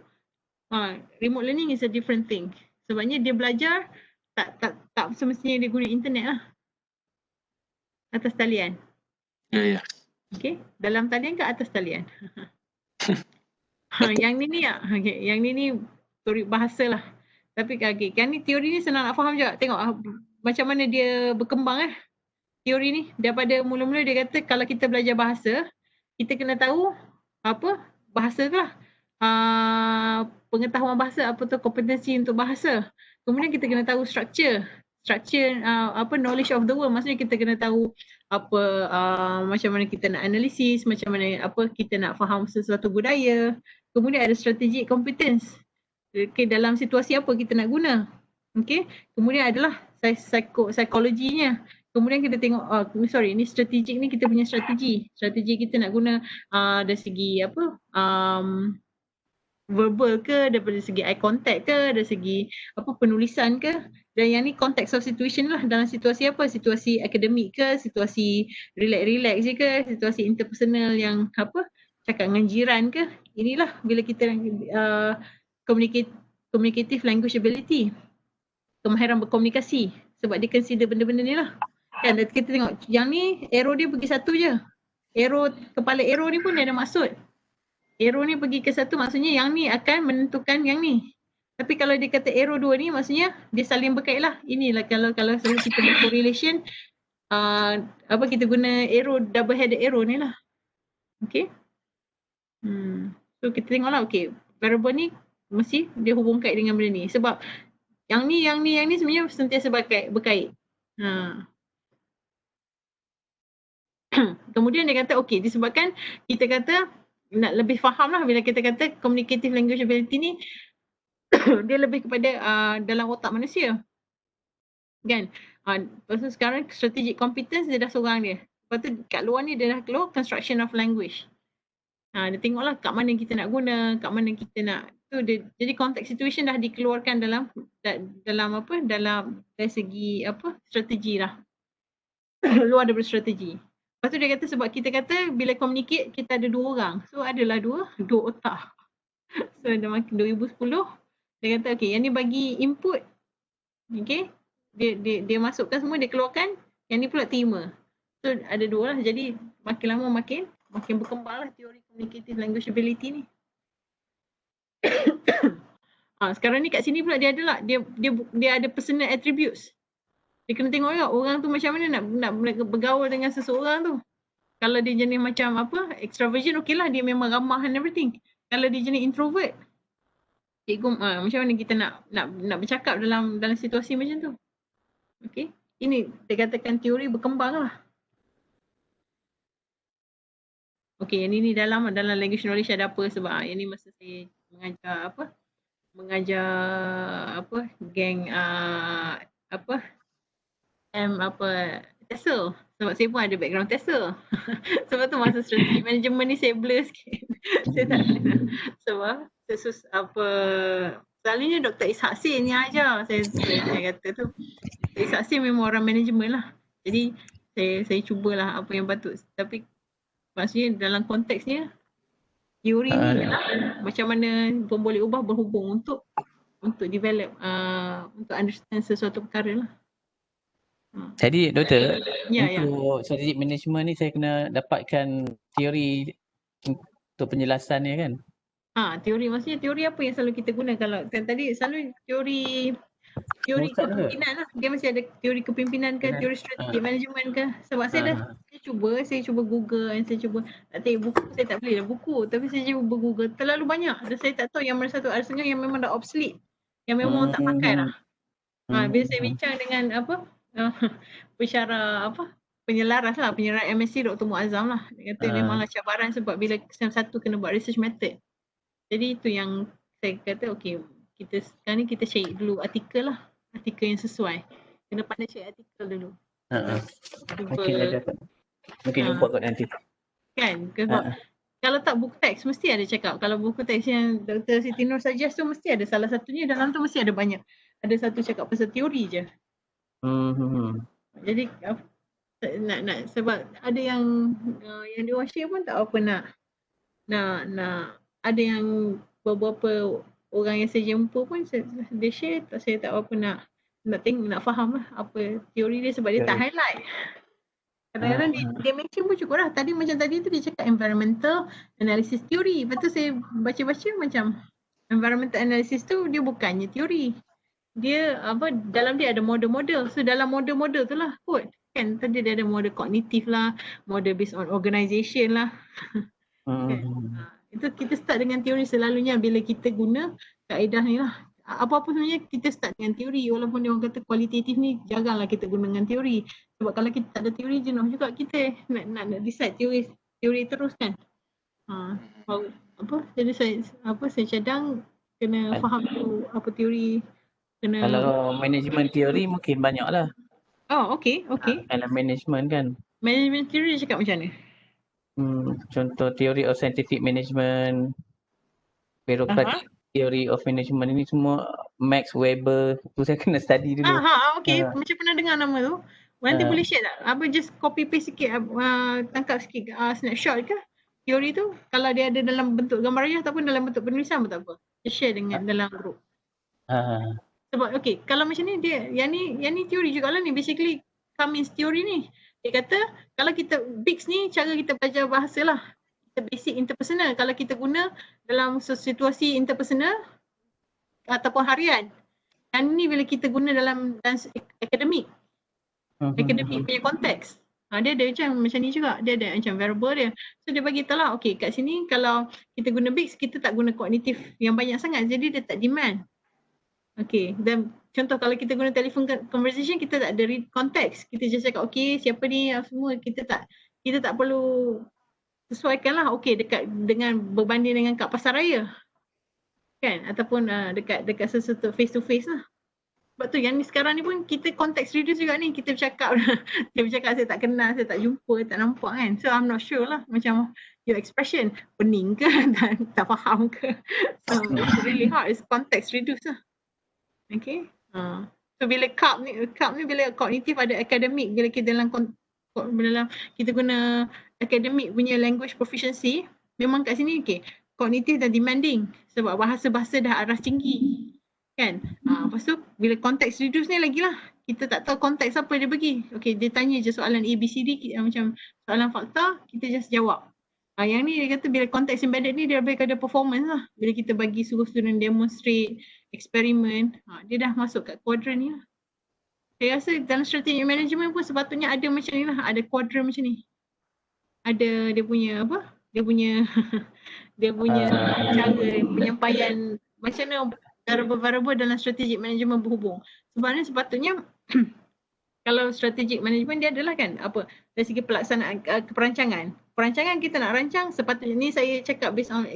remote learning is a different thing. Sebabnya dia belajar tak semestinya dia guna internet lah. Atas talian. Ya. Okay, dalam talian ke atas talian? Yang ni teori bahasa lah. Tapi kan ni teori ni senang nak faham juga. Tengok macam mana dia berkembang teori ni. Daripada mula-mula dia kata kalau kita belajar bahasa, kita kena tahu apa bahasa tu lah. Pengetahuan bahasa, apa tu kompetensi untuk bahasa. Kemudian kita kena tahu structure knowledge of the world. Maksudnya kita kena tahu apa macam mana kita nak analisis, macam mana kita nak faham sesuatu budaya. Kemudian ada strategic competence. Okay, dalam situasi apa kita nak guna. Okay. Kemudian adalah psikologinya. Kemudian kita tengok ni strategik ni kita punya strategi. Strategi kita nak guna dari segi verbal ke, daripada segi eye contact ke, dari segi penulisan ke. Dan yang ni context of situation lah, dalam situasi apa? Situasi akademik ke, situasi relax je ke, situasi interpersonal yang cakap dengan jiran ke. Inilah bila kita communicative language ability, kemahiran berkomunikasi. Sebab dia consider benda-benda ni lah. Kan kita tengok yang ni arrow dia pergi satu je. Kepala arrow ni pun dia ada maksud. Arrow ni pergi ke satu maksudnya yang ni akan menentukan yang ni. Tapi kalau dia kata arrow dua ni maksudnya dia saling berkait lah. Inilah kalau kita buat correlation kita guna arrow, double headed arrow ni lah. Okay. So kita tengok lah variable ni mesti dia hubung kait dengan benda ni. Sebab yang ni sebenarnya sentiasa berkait. Kemudian dia kata disebabkan kita kata nak lebih faham lah bila kita kata communicative language ability ni dia lebih kepada dalam otak manusia. Kan? Lepas tu sekarang strategic competence dia dah seorang dia. Lepas tu kat luar ni dia dah keluar construction of language. Dia tengoklah kat mana kita nak guna, kat mana kita nak jadi context situation dah dikeluarkan dalam dari segi strategi lah. Luar daripada strategi. Lepas tu dia kata sebab kita kata bila communicate kita ada dua orang. So adalah dua otak. So dah makin 2010 dia kata yang ni bagi input. Okay. Dia masukkan semua, dia keluarkan, yang ni pula terima. So ada dua lah. Jadi makin lama makin berkembang lah teori communicative language ability ni. Sekarang ni kat sini pula dia ada lah. Dia ada personal attributes. Dia kena tengok juga orang tu macam mana nak bergaul dengan seseorang tu. Kalau dia jenis macam extroversion, lah dia memang ramah and everything. Kalau dia jenis introvert, Cikgu macam mana kita nak bercakap dalam situasi macam tu. Okey. Ini dia katakan teori berkembang lah. Okey, yang ini dalam language knowledge ada apa sebab yang ni masa saya mengajar geng TESOL. Sebab saya pun ada background TESOL. Sebab tu masa strategi management ni saya blur sikit. Saya tak kenal. Sebab selalunya Dr. Ishak Sin ni ajar. Saya kata tu. Dr. Ishak Sin memang orang manajemen lah. Jadi saya cubalah apa yang patut. Tapi maksudnya dalam konteksnya teori ni ialah macam mana pun boleh ubah berhubung untuk develop untuk understand sesuatu perkara lah. Jadi doktor, Ya. untuk strategic management ni saya kena dapatkan teori untuk penjelasan ni kan? Teori maksudnya teori apa yang selalu kita guna kalau tadi selalu teori kepimpinan lah. Dia mesti ada teori kepimpinan ke, teori strategic management ke. Sebab saya cuba Google dan saya cuba nak tengok buku, saya tak boleh dah buku. Tapi saya cuba Google, terlalu banyak. Dan saya tak tahu yang mana satu, ada setengah yang memang dah obsolete. Yang memang tak pakai lah. Bila saya bincang dengan penyelaras MSc Dr. Muazzam lah. Dia kata memanglah cabaran sebab bila satu kena buat research method. Jadi itu yang saya kata okey, sekarang ni kita cari dulu artikel lah. Artikel yang sesuai. Kena pandai cari artikel dulu. Mungkin jumpa kot nanti. Kan? Kalau tak buku teks mesti ada cakap. Kalau buku teks yang Dr. Siti Nur suggest tu mesti ada salah satunya, dalam tu mesti ada banyak. Ada satu cakap pasal teori je. Jadi nak sebab ada yang dia orang share pun tak apa nak ada yang beberapa orang yang saya jumpa pun dia share, saya tak apa nak tengok, nak faham lah apa teori dia sebab dia tak highlight. Kadang-kadang dia mention pun cukup lah. Macam tadi tu dia cakap environmental analysis theory. Lepas tu saya baca-baca macam environmental analysis tu dia bukannya teori. Dia dalam dia ada model-model. So dalam model-model tu lah kot. Kan tadi dia ada model kognitif lah, model based on organisation lah. Kan? Itu kita start dengan teori selalunya bila kita guna kaedah ni lah. Apa-apa sebenarnya kita start dengan teori, walaupun dia orang kata kualitatif ni janganlah kita guna dengan teori. Sebab kalau kita tak ada teori jenuh juga kita nak decide teori terus kan. Jadi saya cadang kena faham dulu apa teori. Kalau management teori mungkin banyak lah. Okey. Dalam management kan. Management teori dia cakap macam mana? Contoh theory of scientific management, bureaucratic theory of management, ini semua Max Weber. Tu saya kena study dulu. Okey. Macam pernah dengar nama tu. Nanti boleh share tak? Just copy paste sikit, tangkap sikit snapshot ke? Teori tu kalau dia ada dalam bentuk gambar raya ataupun dalam bentuk penulisan pun tak apa. Dia share dengan dalam group. Sebab okey, kalau macam ni dia yang ni teori jugalah ni, basically Cummins teori ni. Dia kata kalau kita BICS ni cara kita belajar bahasa lah. Kita basic interpersonal. Kalau kita guna dalam situasi interpersonal ataupun harian. Dan ni bila kita guna dalam akademik. Akademik punya konteks. Dia ada macam ni juga. Dia ada macam variable dia. So dia bagi tahu lah, okey kat sini kalau kita guna BICS, kita tak guna kognitif yang banyak sangat. Jadi dia tak demand. Okay, dan contoh kalau kita guna telefon conversation, kita tak ada read konteks. Kita just cakap okay siapa ni semua, kita tak perlu sesuaikan lah. Okay, dekat dengan berbanding dengan kat pasar raya kan, ataupun dekat sesuatu face to face lah. Sebab tu yang ni sekarang ni pun kita konteks reduce juga ni. Kita bercakap saya tak kenal, saya tak jumpa, tak nampak kan. So I'm not sure lah macam your expression pening ke tak faham ke. So it's really hard, it's context reduce lah. Okay. So bila CAP ni bila kognitif ada akademik, bila kita dalam kita guna akademik punya language proficiency, memang kat sini okay, kognitif dan demanding sebab bahasa-bahasa dah aras tinggi kan. Lepas tu bila konteks reduce ni lagi lah, kita tak tahu konteks apa dia bagi. Okay, dia tanya je soalan ABCD macam soalan fakta, kita just jawab. Yang ni dia kata bila konteks embedded ni dia lebih kepada performance lah. Bila kita bagi suruh student demonstrate, eksperimen, dia dah masuk kat kuadran ni lah. Saya rasa dalam strategi management pun sepatutnya ada macam ni lah, ada kuadran macam ni. Ada dia punya cara penyampaian macam mana variable dalam strategic management berhubung. Sebenarnya sepatutnya kalau strategic management dia adalah kan apa dari segi pelaksanaan perancangan. Perancangan kita nak rancang sepatutnya ni saya cakap based on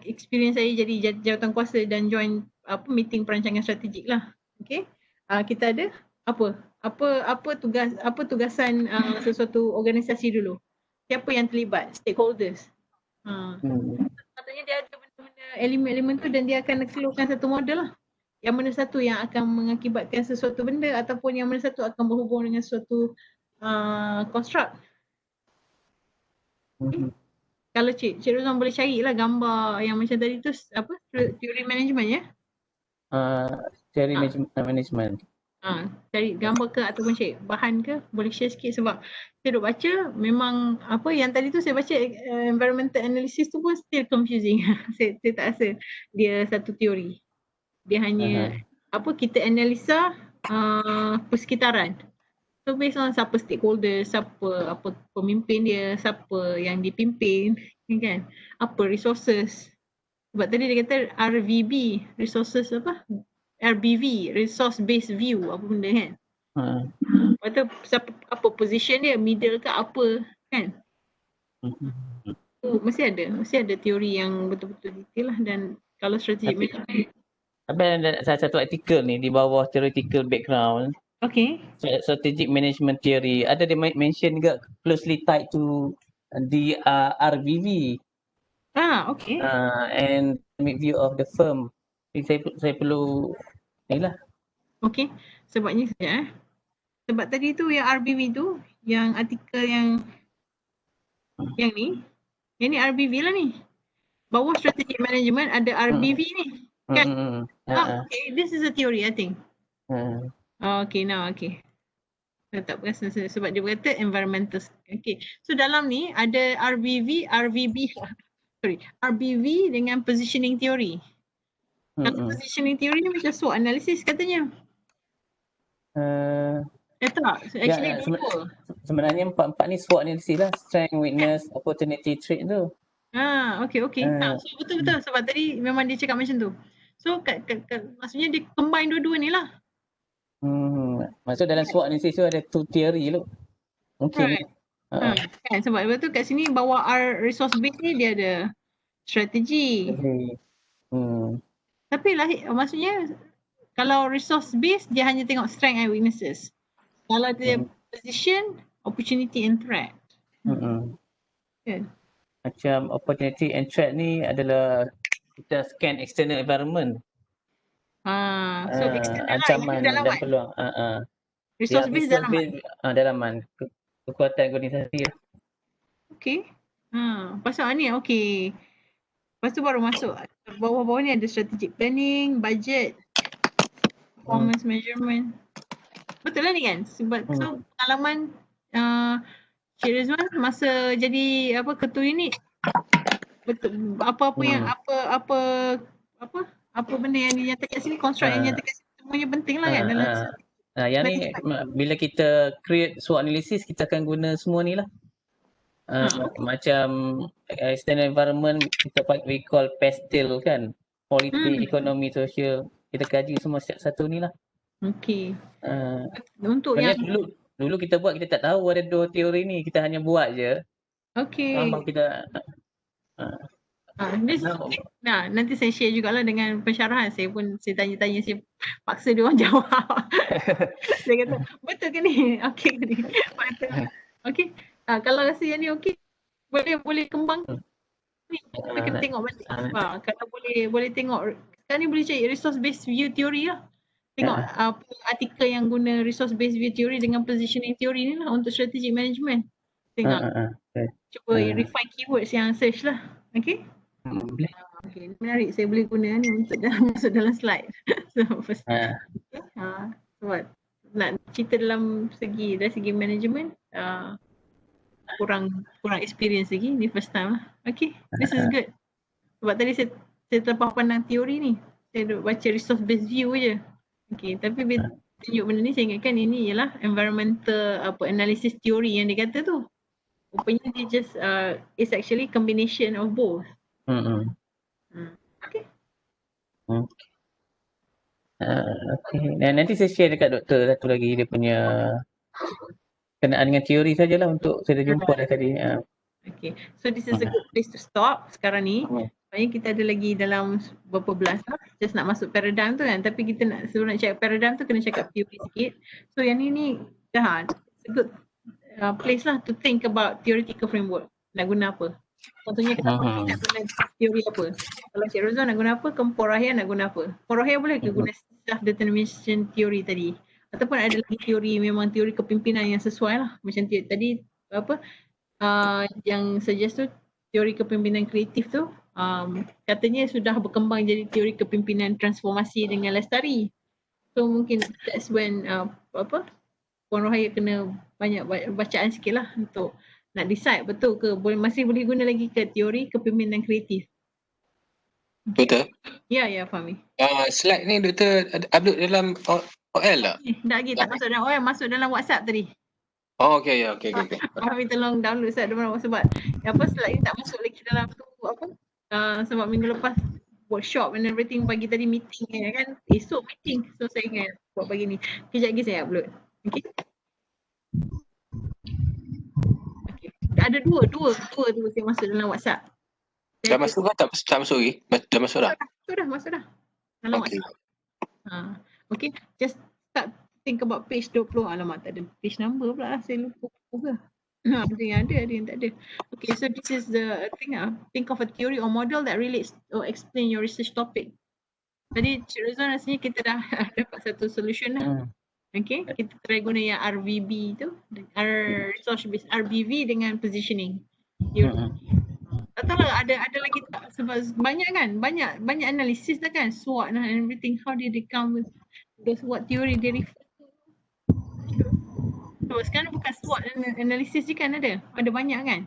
experience saya jadi jawatan kuasa dan join meeting perancangan strategik lah. Okay. Kita ada apa tugasan sesuatu organisasi dulu. Siapa yang terlibat? Stakeholders. Sepatutnya dia ada benda-benda elemen-elemen tu dan dia akan keluarkan satu model lah. Yang mana satu yang akan mengakibatkan sesuatu benda ataupun yang mana satu akan berhubung dengan suatu construct. Kalau Cik Rozan boleh carilah gambar yang macam tadi tu apa teori management ya? Teori management. Cari gambar ke ataupun cari bahan ke boleh share sikit sebab saya duk baca memang apa yang tadi tu saya baca environmental analysis tu pun still confusing. saya tak rasa dia satu teori. Dia hanya kita analisa persekitaran. So based on siapa stakeholder, siapa pemimpin dia, siapa yang dipimpin kan. Apa resources. Sebab tadi dia kata RVB, resources RBV, resource based view apa benda kan. Lepas tu apa position dia, middle ke apa kan. Mesti ada teori yang betul-betul detail lah dan kalau strategi management. Tapi ada salah satu artikel ni di bawah theoretical background. Okay. Strategic management theory ada dia mention juga closely tied to the RBV. Okay. And view of the firm. Saya perlu inilah. Okay. Sebabnya saja sebab tadi tu yang RBV tu, yang artikel yang ni. Yang ni RBV lah ni. Bawah strategic management ada RBV ni. Kan? Okay. This is a theory I think. Okay, now okay. Saya tak perasan sebab dia berkata environmental. Okay. So dalam ni ada RBV dengan positioning theory. Kalau positioning theory ni macam SWOT analysis katanya. Tak, actually dua. Sebenarnya empat-empat ni SWOT analysis lah. Strength, weakness, opportunity, threat tu. Okay. So betul-betul sebab tadi memang dia cakap macam tu. So maksudnya dia combine dua-dua ni lah. Maksud dalam SWOT analysis tu ada two theory tu. Mungkin. Kan sebab betul kat sini bawah resource base ni dia ada strategi. Tapi maksudnya kalau resource base dia hanya tengok strength and weaknesses. Kalau dia position, opportunity and threat. Kan? Macam opportunity and threat ni adalah kita scan external environment. So external ancaman lah, dan peluang. Resource base dalaman. Dalaman. Kekuatan organisasi. Okay. Pasal ni okay. Lepas tu baru masuk bawah-bawah ni ada strategic planning, budget, performance measurement. Betul lah ni kan? Sebab so pengalaman Cik Rizwan masa jadi ketua unit betul apa-apa yang apa benda yang dinyatakan sini, construct yang dinyatakan sini semuanya penting lah kan dalam yang ni bila kita create SWOT analysis kita akan guna semua ni lah. Macam external environment kita we call PESTEL kan, politik, ekonomi, sosial, kita kaji semua satu ni lah. Okay. Untuk yang dulu kita buat kita tak tahu ada dua teori ni, kita hanya buat je. Okay. Tambah kita nanti saya share jugalah dengan pensyarahan. Saya tanya-tanya, saya paksa dia orang jawab. Saya kata betul ke ni? Okay ke ni? Okay. Kalau rasa yang ni okey, boleh kembang. Kita kena tengok balik. Kalau boleh tengok, sekarang ni boleh cari resource based view theory lah. Tengok apa artikel yang guna resource based view theory dengan positioning theory ni lah untuk strategic management. Tengok. Cuba refine keywords yang search lah. Okay? Okay, menarik. Saya boleh guna ni untuk masuk dalam slide. So first sebab nak cerita dari segi management kurang experience lagi, ni first time lah. Okay, this is good. Sebab tadi saya terlepas pandang teori ni, saya duk baca resource based view je. Okay, tapi bila tunjuk benda ni saya ingatkan ini ialah environmental analysis theory yang dia kata tu. Rupanya dia just it's actually combination of both. Okay, Okay. Dan nanti saya share dekat doktor satu lagi dia punya kenaan dengan teori sajalah untuk saya dah jumpa dah tadi. Okay, so this is a good place to stop sekarang ni. Hmm. Sebenarnya kita ada lagi dalam berapa belas lah. Just nak masuk paradigm tu kan. Tapi kita nak, sebelum nak cakap paradigm tu kena cakap teori sikit. So yang ni dah, it's a good place lah to think about theoretical framework. Nak guna apa? Contohnya kenapa ni nak guna teori apa? Kalau Cik Rozan nak guna apa, Porohaya nak guna apa? Porohaya boleh ke guna self-determination theory tadi? Ataupun ada lagi teori, memang teori kepimpinan yang sesuai lah. Macam tadi apa, yang suggest tu teori kepimpinan kreatif tu katanya sudah berkembang jadi teori kepimpinan transformasi dengan Lestari. So mungkin that's when Puan Rohaya kena banyak bacaan sikit lah untuk nak decide betul ke masih boleh guna lagi ke teori kepimpinan kreatif. Doktor? Ya Fahmi. Slide ni doktor upload dalam OL tak? Dah lagi tak masuk dalam OL, masuk dalam WhatsApp tadi. Oh okay. Fahmi tolong download saya sebab slide ni tak masuk lagi dalam tu sebab minggu lepas workshop and everything, pagi tadi meeting kan, esok meeting, so saya ingat buat pagi ni. Kejap lagi saya upload. Okay. Ada dua saya masuk dalam WhatsApp. Dah masuk ke tak masuk lagi? Dah masuk dah? Masuk dah. Dalam WhatsApp. Okay, just start think about page 20. Alamak, tak ada page number pula lah, saya lupa ke. Ada yang ada yang tak ada. Okay, so this is the thing. Think of a theory or model that relates or explain your research topic. Tadi Cik Rozan rasanya kita dah dapat satu solution dah. Okay, kita try guna yang RVB tu, resource based RBV dengan positioning theory. Tak tahu lah ada lagi tak, sebab banyak analisis dah kan, SWOT and everything, how did they come with those what theory they refer to. So sekarang bukan SWOT analisis je kan, ada banyak kan.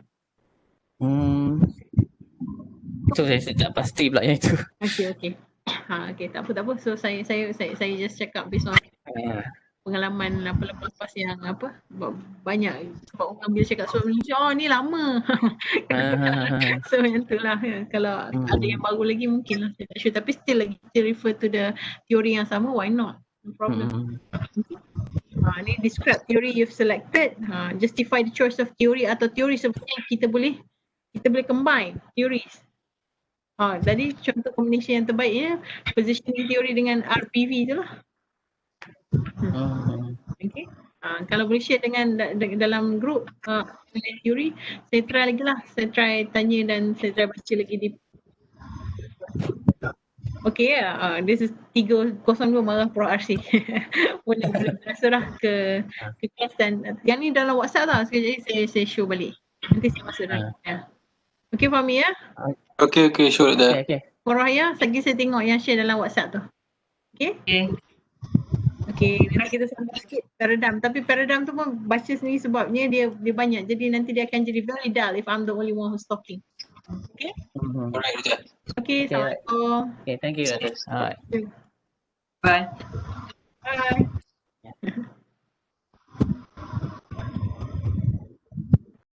So saya tak pasti pula yang itu. Okay. Okay, tak apa. So saya just cakap based on pengalaman lepas yang banyak, sebab orang bila cakap soal Malaysia, ni lama. So yang tu lah, kalau ada yang baru lagi mungkin lah saya tak sure, tapi still refer to the theory yang sama, why not? No problem. Ni describe theory you've selected, justify the choice of theory atau teori sebenarnya kita boleh combine theories. Jadi contoh combination yang terbaiknya positioning theory dengan RPV tu lah. Okay. Kalau boleh share dengan dalam group teori, saya try lagi lah. Saya try tanya dan saya try baca lagi di. Okay, this is 302 marah Pro RC. boleh berasa lah ke kelas, dan yang ni dalam WhatsApp tau. Sekejap lagi saya show balik. Nanti saya masuk dalam. Okay Fahmi ya? Okay, sure dah. Okay. Porohaya, lagi saya tengok yang share dalam WhatsApp tu. Okay, nanti kita sambung sikit paradigm. Tapi paradigm tu pun baca sendiri sebabnya dia banyak. Jadi nanti dia akan jadi very dull if I'm the only one who's talking. Okay? Alright, Doctor. Okay, Assalamualaikum. Okay, thank you. Alright. Bye.